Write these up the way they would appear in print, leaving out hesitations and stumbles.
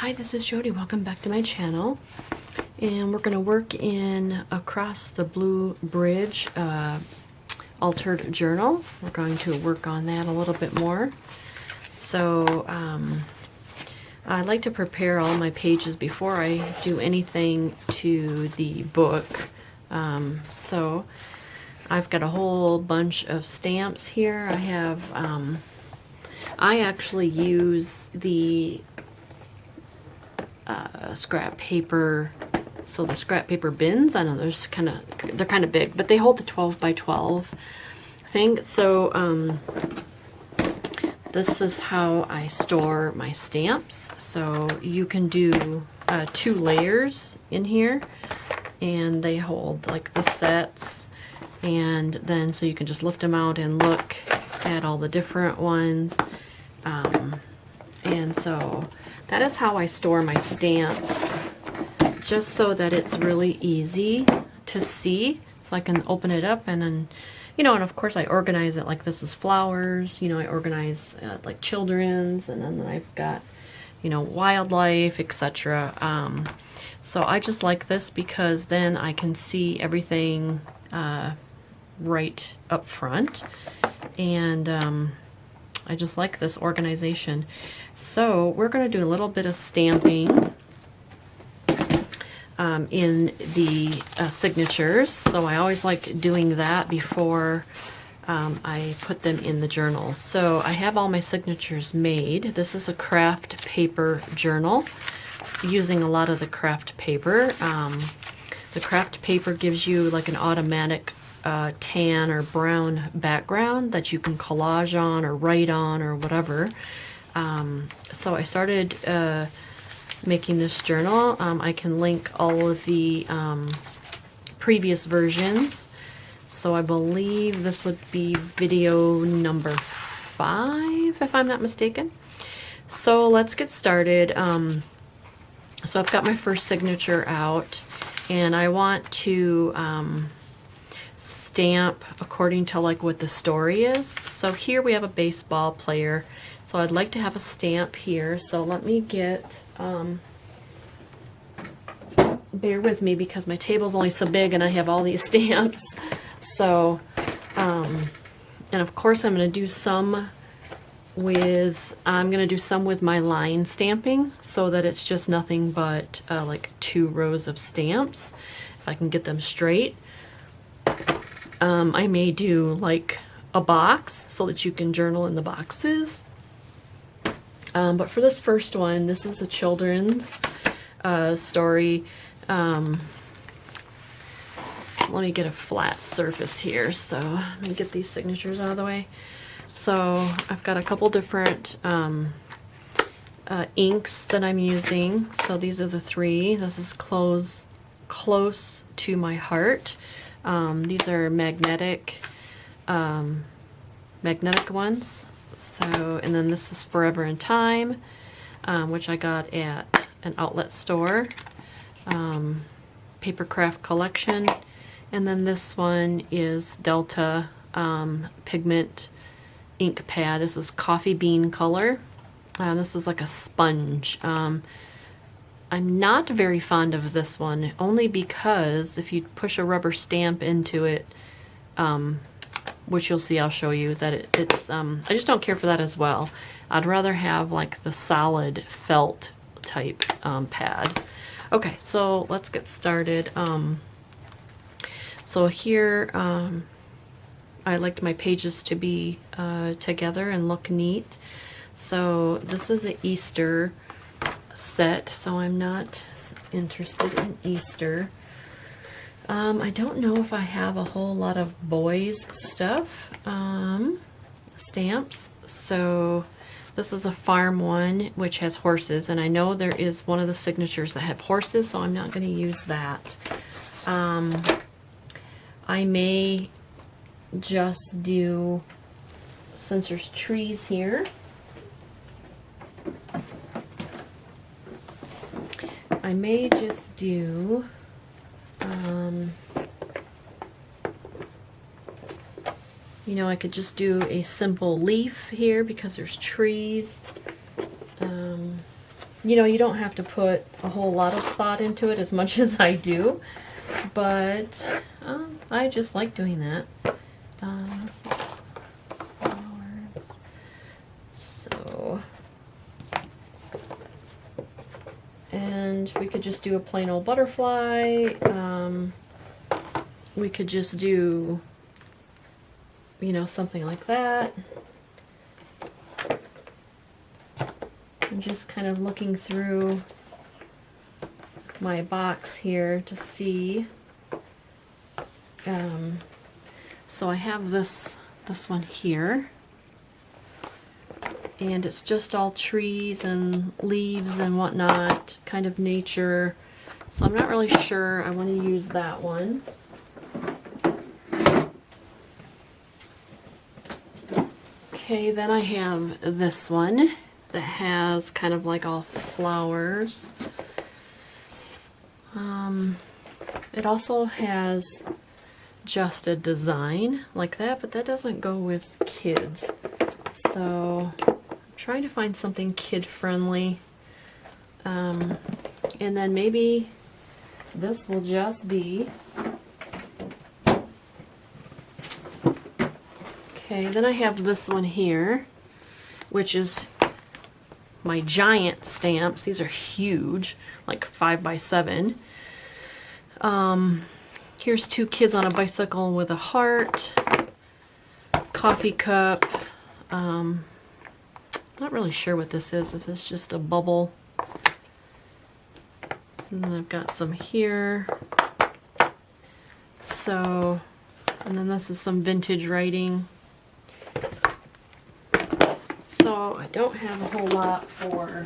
Hi, this is Jody. Welcome back to my channel. And we're going to work in Across the Blue Bridge altered journal. We're going to work on that a little bit more. So I like to prepare all my pages before I do anything to the book. So I've got a whole bunch of stamps here. I have, I actually use the scrap paper, so the scrap paper bins. I know they're kind of big, but they hold the 12 by 12 thing. So this is how I store my stamps. So you can do 2 layers in here, and they hold like the sets, and then so you can just lift them out and look at all the different ones. And so that is how I store my stamps, just so that it's really easy to see. So I can open it up and then, you know, and of course I organize it like this is flowers, you know, I organize like children's, and then I've got, you know, wildlife, etc. So I just like this because then I can see everything right up front, and I just like this organization. So we're going to do a little bit of stamping in the signatures. So I always like doing that before I put them in the journal. So I have all my signatures made. This is a Kraft paper journal using a lot of the Kraft paper. The Kraft paper gives you like an automatic tan or brown background that you can collage on or write on or whatever. So I started making this journal. I can link all of the previous versions. So I believe this would be video number 5, if I'm not mistaken. So let's get started. So I've got my first signature out, and I want to stamp according to like what the story is. So here we have a baseball player, so I'd like to have a stamp here. So let me get bear with me because my table's only so big and I have all these stamps. So and of course I'm going to do some with my line stamping, so that it's just nothing but like 2 rows of stamps if I can get them straight. I may do like a box so that you can journal in the boxes. But for this first one, this is a children's story. Let me get a flat surface here. So let me get these signatures out of the way. So I've got a couple different inks that I'm using. So these are the 3. This is Close to My Heart. These are magnetic ones. So, and then this is Forever in Time, which I got at an outlet store, Paper Craft Collection. And then this one is Delta Pigment ink pad. This is coffee bean color. This is like a sponge. I'm not very fond of this one, only because if you push a rubber stamp into it, which you'll see, I'll show you that it's I just don't care for that as well. I'd rather have like the solid felt type pad. Okay, so let's get started. So here I liked my pages to be together and look neat. So this is an Easter set, so I'm not interested in Easter. I don't know if I have a whole lot of boys stuff, stamps. So this is a farm one which has horses, and I know there is one of the signatures that have horses, so I'm not going to use that. I may just do, since there's trees here, I may just do you know, I could just do a simple leaf here because there's trees. You know, you don't have to put a whole lot of thought into it as much as I do, but I just like doing that. This is flowers. So, and we could just do a plain old butterfly. We could just do, you know, something like that. I'm just kind of looking through my box here to see. So I have this one here, and it's just all trees and leaves and whatnot, kind of nature. So I'm not really sure I want to use that one. Okay, then I have this one that has kind of like all flowers. It also has just a design like that, but that doesn't go with kids. So I'm trying to find something kid-friendly. And then maybe this will just be... Okay, then I have this one here, which is my giant stamps. These are huge, like 5 by 7. Here's 2 kids on a bicycle with a heart, coffee cup. Not really sure what this is, if it's just a bubble. And then I've got some here. So, and then this is some vintage writing. So I don't have a whole lot for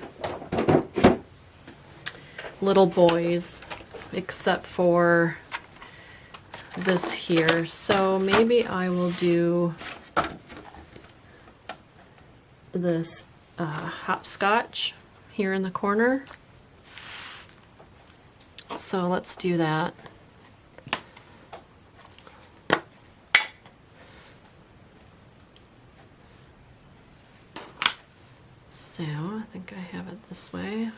little boys except for this here. So maybe I will do this hopscotch here in the corner. So let's do that. So I think I have it this way.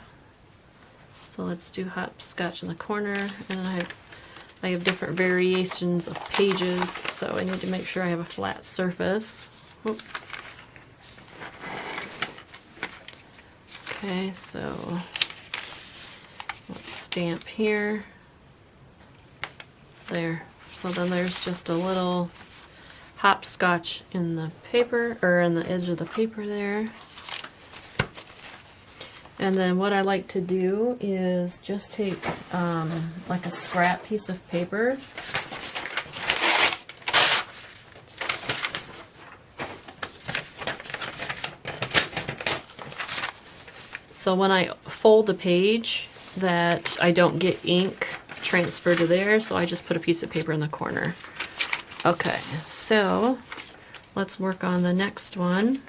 So let's do hopscotch in the corner, and I have different variations of pages, so I need to make sure I have a flat surface. Whoops. Okay, so let's stamp here. There. So then there's just a little hopscotch in the paper, or in the edge of the paper there. And then what I like to do is just take like a scrap piece of paper. So when I fold a page, that I don't get ink transferred to there, so I just put a piece of paper in the corner. Okay, so let's work on the next one.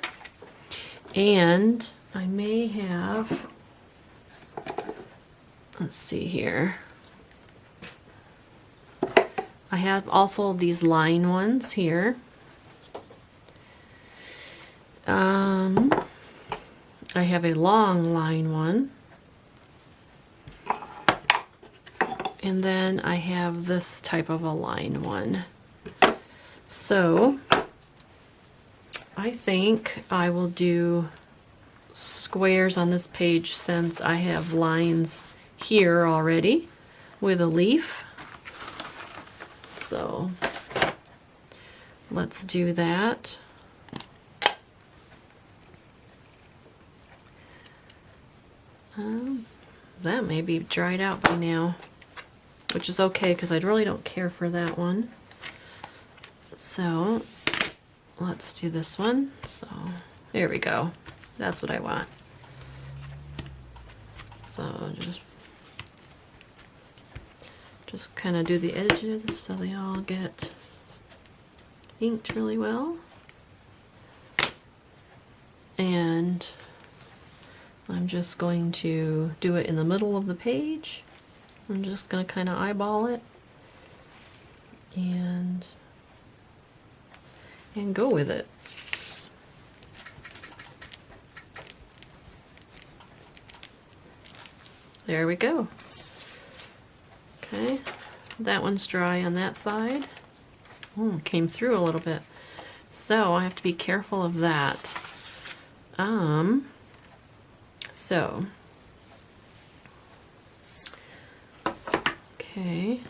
And I may have, let's see here. I have also these line ones here. I have a long line one. And then I have this type of a line one. So I think I will do squares on this page since I have lines here already with a leaf. So let's do that. That may be dried out by now, which is okay because I really don't care for that one. So let's do this one. So there we go. That's what I want. So just kind of do the edges so they all get inked really well. And I'm just going to do it in the middle of the page. I'm just going to kind of eyeball it and go with it. There we go. Okay, that one's dry on that side. Came through a little bit. So I have to be careful of that. So, okay.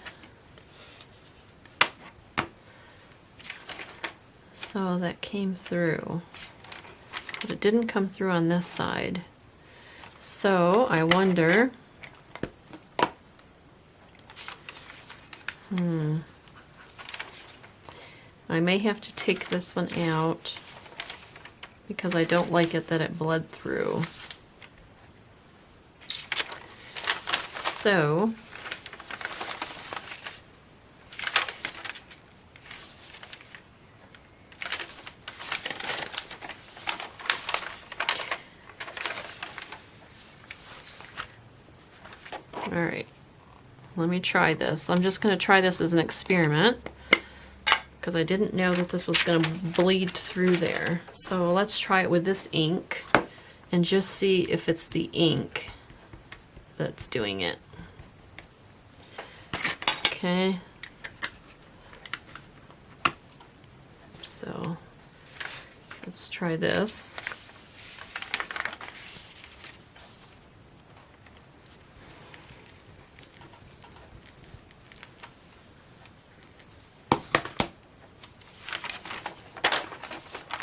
So that came through, but it didn't come through on this side. So I wonder, I may have to take this one out because I don't like it that it bled through. So all right, let me try this. I'm just going to try this as an experiment because I didn't know that this was going to bleed through there. So let's try it with this ink and just see if it's the ink that's doing it. Okay. So let's try this.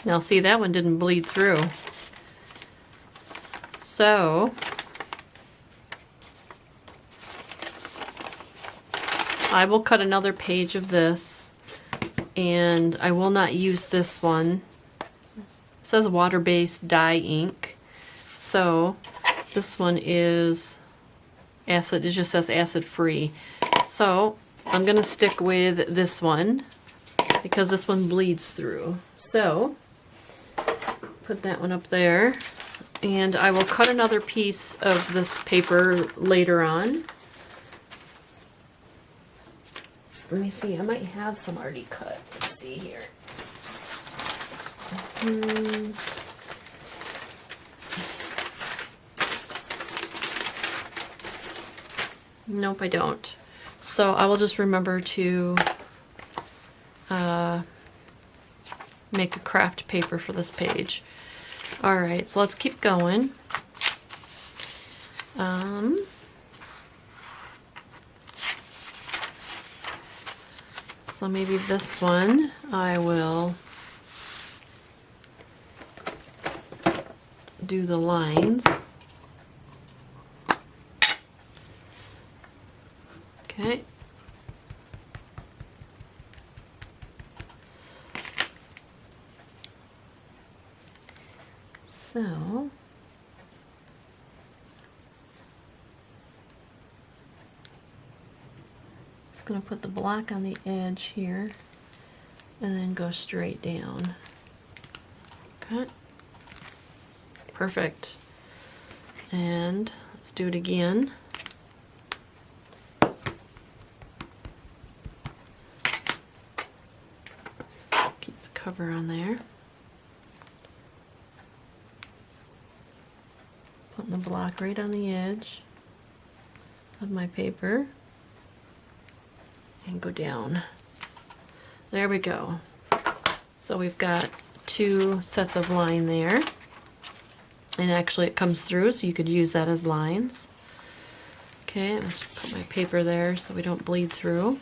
Now see, that one didn't bleed through. So I will cut another page of this, and I will not use this one. It says water-based dye ink. So this one is acid, it just says acid free. So I'm gonna stick with this one because this one bleeds through. So put that one up there, and I will cut another piece of this paper later on. Let me see, I might have some already cut. Let's see here. Nope, I don't. So I will just remember to make a craft paper for this page. Alright, so let's keep going. So maybe this one I will do the lines. Okay. So just going to put the black on the edge here and then go straight down. Okay. Perfect. And let's do it again. Keep the cover on there. Putting the block right on the edge of my paper and go down. There we go. So we've got two sets of line there, and actually it comes through, so you could use that as lines. Okay, let's put my paper there so we don't bleed through.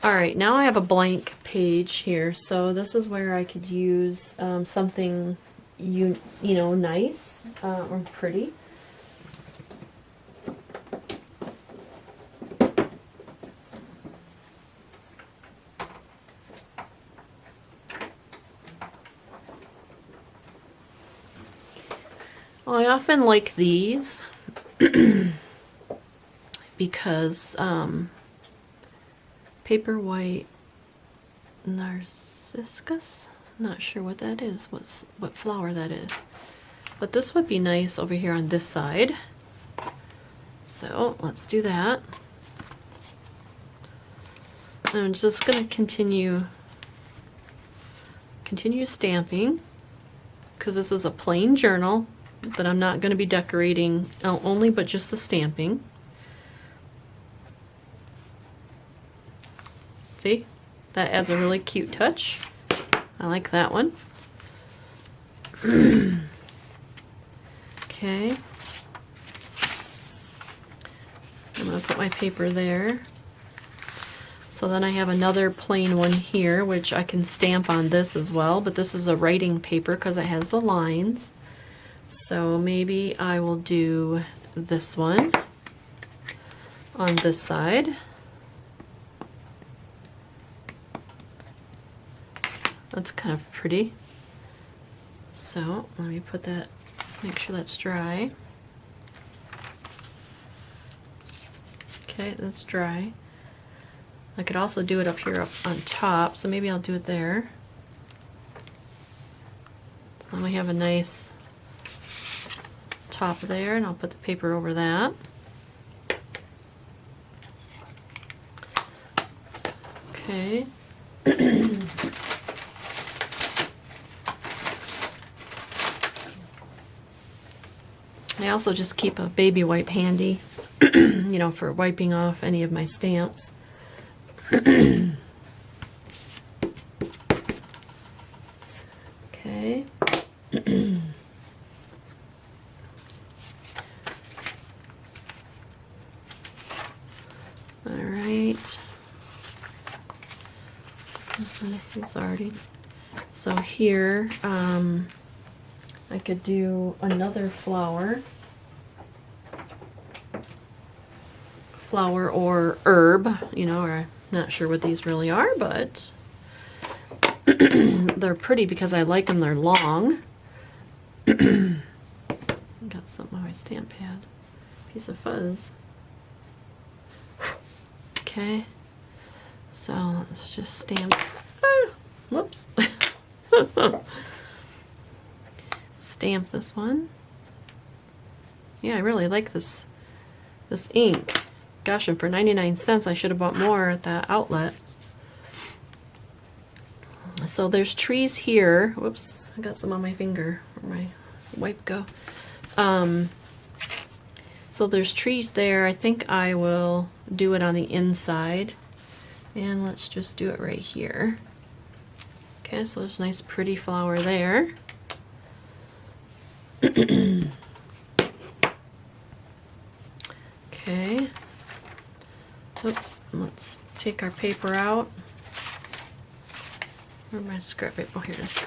All right, now I have a blank page here, so this is where I could use something you know, nice or pretty. Well, I often like these because paper white narcissus. Not sure what that is, what flower that is. But this would be nice over here on this side. So let's do that. And I'm just going to continue stamping because this is a plain journal. but I'm not going to be decorating only but just the stamping. See? That adds a really cute touch. I like that one. Okay. I'm going to put my paper there. So then I have another plain one here, which I can stamp on this as well, but this is a writing paper because it has the lines. So maybe I will do this one on this side. That's kind of pretty. So let me put that, make sure that's dry. Okay, that's dry. I could also do it up here up on top, so maybe I'll do it there. So then we have a nice top there, and I'll put the paper over that. Okay. I also just keep a baby wipe handy, you know, for wiping off any of my stamps. Okay. All right. This is already, so here I could do another flower or herb, you know, or I'm not sure what these really are, but they're pretty because I like them. They're long. Got something on my stamp pad. Piece of fuzz. Okay. So let's just stamp. Whoops. Stamp this one. Yeah, I really like this ink. Gosh, and for 99 cents I should have bought more at that outlet. So there's trees here. Whoops, I got some on my finger. Where'd my wipe go? So there's trees there. I think I will do it on the inside. And let's just do it right here. Okay, so there's a nice pretty flower there. Okay. Oh, let's take our paper out. Where's my scrap paper? Oh, here it is.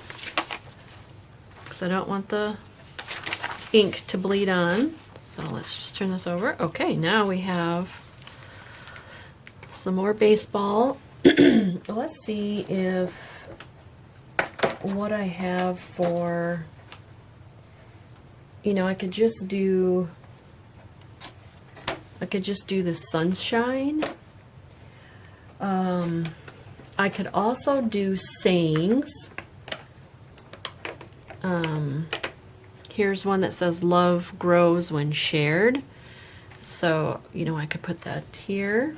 Because I don't want the ink to bleed on. So let's just turn this over. Okay, now we have some more baseball. Let's see if what I have for, you know, I could just do the sunshine. I could also do sayings. Here's one that says love grows when shared. So, you know, I could put that here.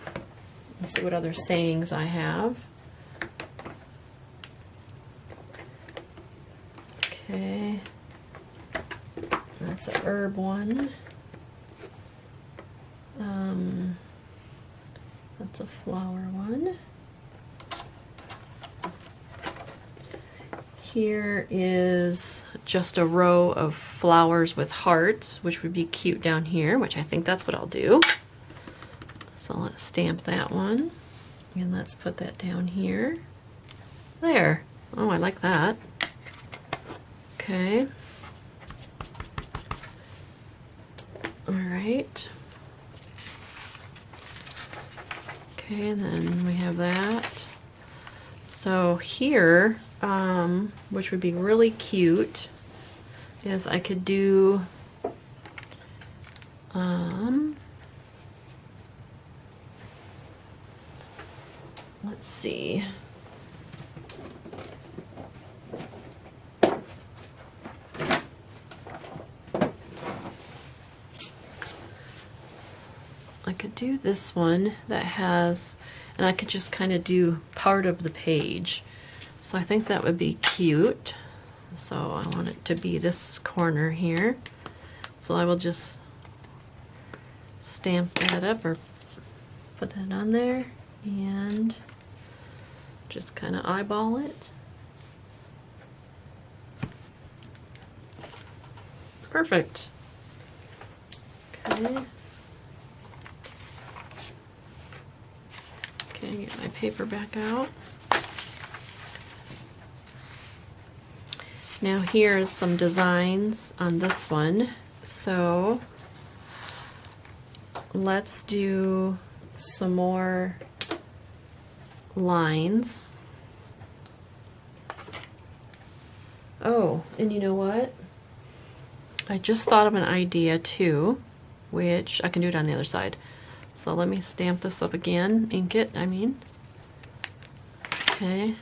Let's see what other sayings I have. Okay. That's a herb one. That's a flower one. Here is just a row of flowers with hearts, which would be cute down here, which I think that's what I'll do. So let's stamp that one. And let's put that down here. There. Oh, I like that. Okay. All right. Okay, and then we have that. So here, which would be really cute, is I could do let's see. I could do this one that has, and I could just kind of do part of the page. So I think that would be cute. So I want it to be this corner here. So I will just stamp that up or put that on there and just kind of eyeball it. Perfect. Okay. Okay, get my paper back out. Now here's some designs on this one. So let's do some more lines. Oh, and you know what? I just thought of an idea too, which I can do it on the other side. So let me stamp this up again, ink it, I mean. Okay.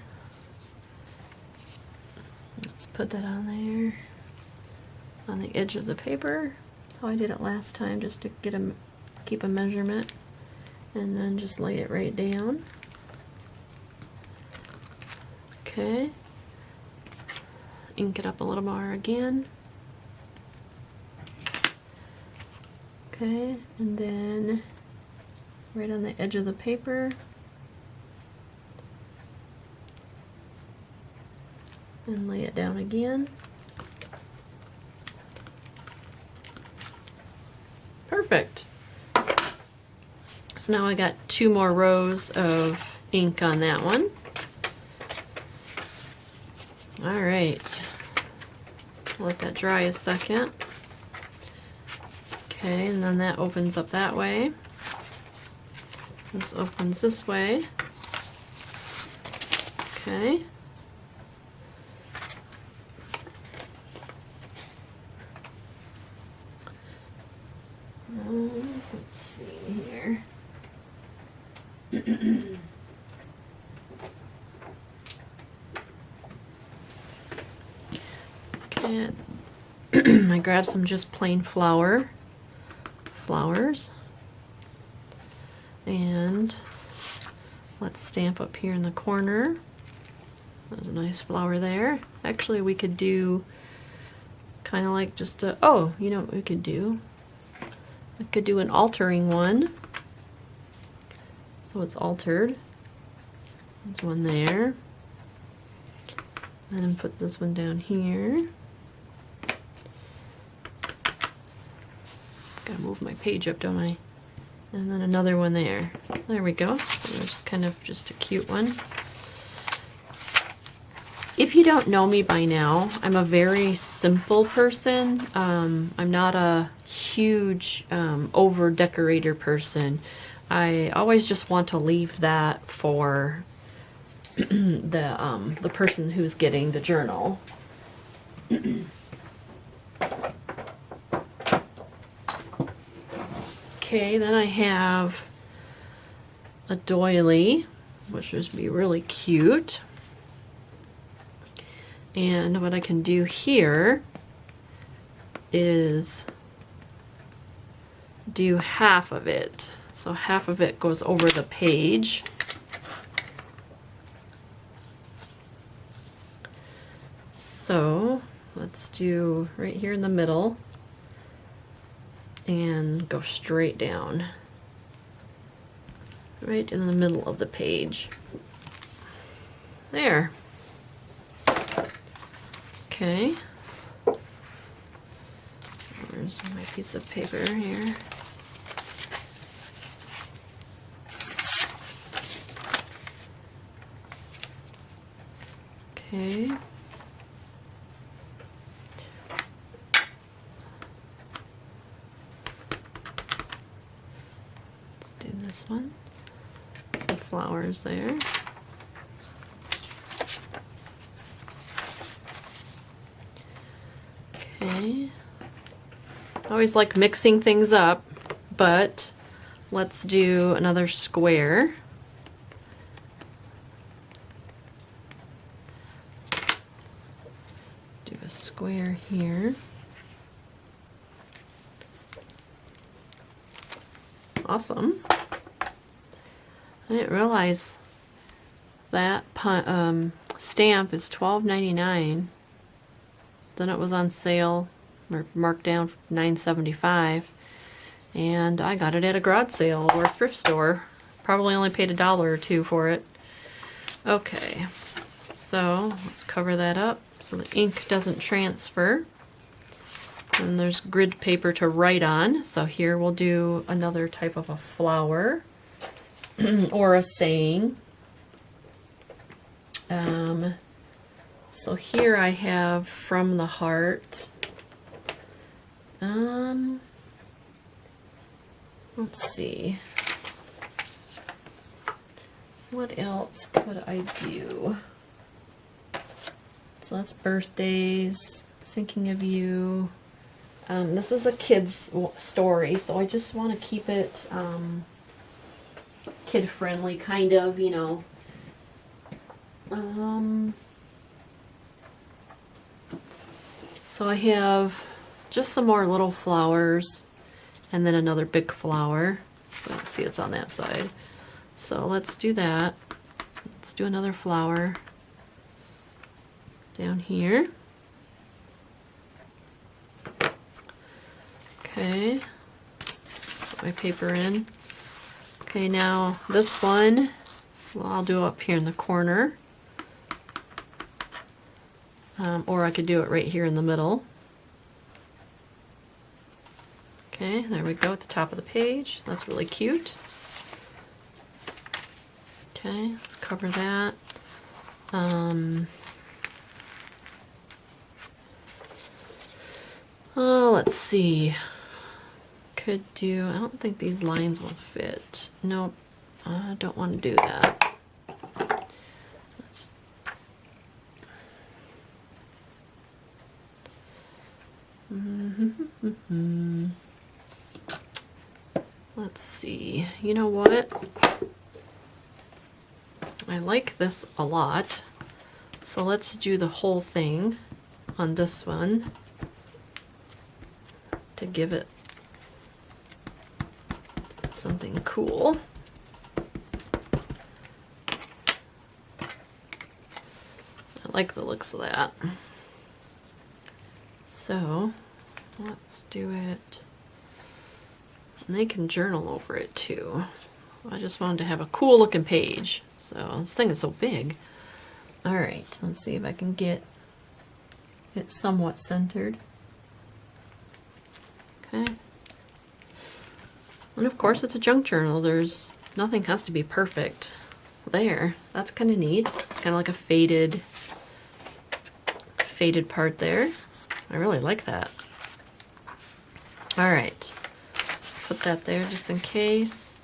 Let's put that on there, on the edge of the paper. That's how I did it last time, just to get keep a measurement, and then just lay it right down. Okay. Ink it up a little more again. Okay, and then right on the edge of the paper. And lay it down again. Perfect. So now I got 2 more rows of ink on that one. All right. Let that dry a second. Okay, and then that opens up that way. This opens this way. Okay. Let's see here. Okay. I grabbed some just plain flowers. And let's stamp up here in the corner. There's a nice flower there. Actually, we could do kind of like just a, oh, you know what we could do? I could do an altering one. So it's altered. There's one there. And then put this one down here. Gotta move my page up, don't I? And then another one there. There we go. So there's kind of just a cute one. If you don't know me by now, I'm a very simple person. I'm not a huge over decorator person. I always just want to leave that for the person who's getting the journal. Okay, then I have a doily, which would be really cute. And what I can do here is do half of it. So half of it goes over the page. So let's do right here in the middle and go straight down. Right in the middle of the page. There. Okay. Where's my piece of paper here? Okay. Let's do this one. Some flowers there. Okay. I always like mixing things up, but let's do another square. Do a square here. Awesome. I didn't realize that stamp is $12.99. Then it was on sale marked down $9.75, and I got it at a garage sale or thrift store. Probably only paid $1 or $2 for it. Okay, so let's cover that up so the ink doesn't transfer. And there's grid paper to write on. So here we'll do another type of a flower or a saying. So here I have from the heart. Let's see. What else could I do? So that's birthdays, thinking of you. This is a kid's story, so I just want to keep it kid-friendly, kind of, you know. So I have just some more little flowers and then another big flower. So see, it's on that side. So let's do that. Let's do another flower down here. Okay, put my paper in. Okay, now this one, well, I'll do up here in the corner. Or I could do it right here in the middle. Okay, there we go at the top of the page. That's really cute. Okay, let's cover that. Oh, let's see. Could do, I don't think these lines will fit. Nope, I don't want to do that. Let's see. You know what? I like this a lot. So let's do the whole thing on this one to give it something cool. I like the looks of that. So let's do it. And they can journal over it too. I just wanted to have a cool looking page. So this thing is so big. All right, let's see if I can get it somewhat centered. Okay. And of course it's a junk journal. There's nothing has to be perfect. There, that's kind of neat. It's kind of like a faded part there. I really like that. All right, let's put that there just in case.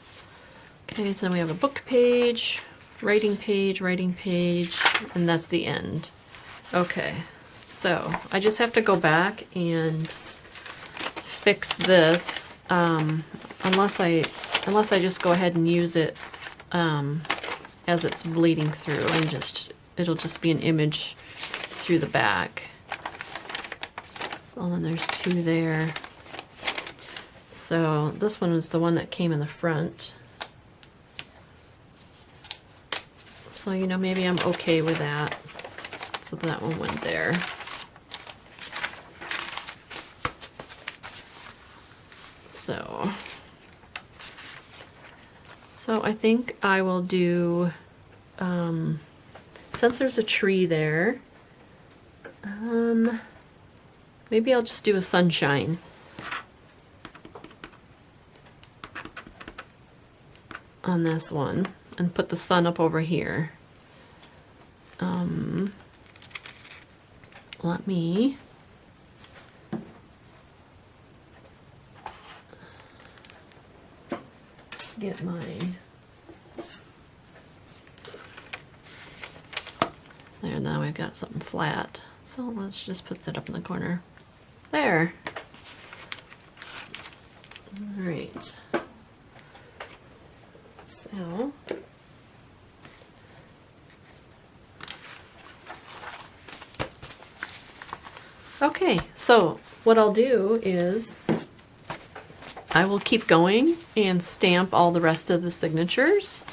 Okay, so then we have a book page, writing page, and that's the end. Okay, so I just have to go back and fix this, unless I just go ahead and use it as it's bleeding through, and it'll just be an image through the back. So then there's two there. So this one is the one that came in the front. So, you know, maybe I'm okay with that. So that one went there. So I think I will do, since there's a tree there, maybe I'll just do a sunshine. On this one, and put the sun up over here. Let me get mine. There, now I've got something flat. So let's just put that up in the corner. There. All right. So okay, so what I'll do is I will keep going and stamp all the rest of the signatures.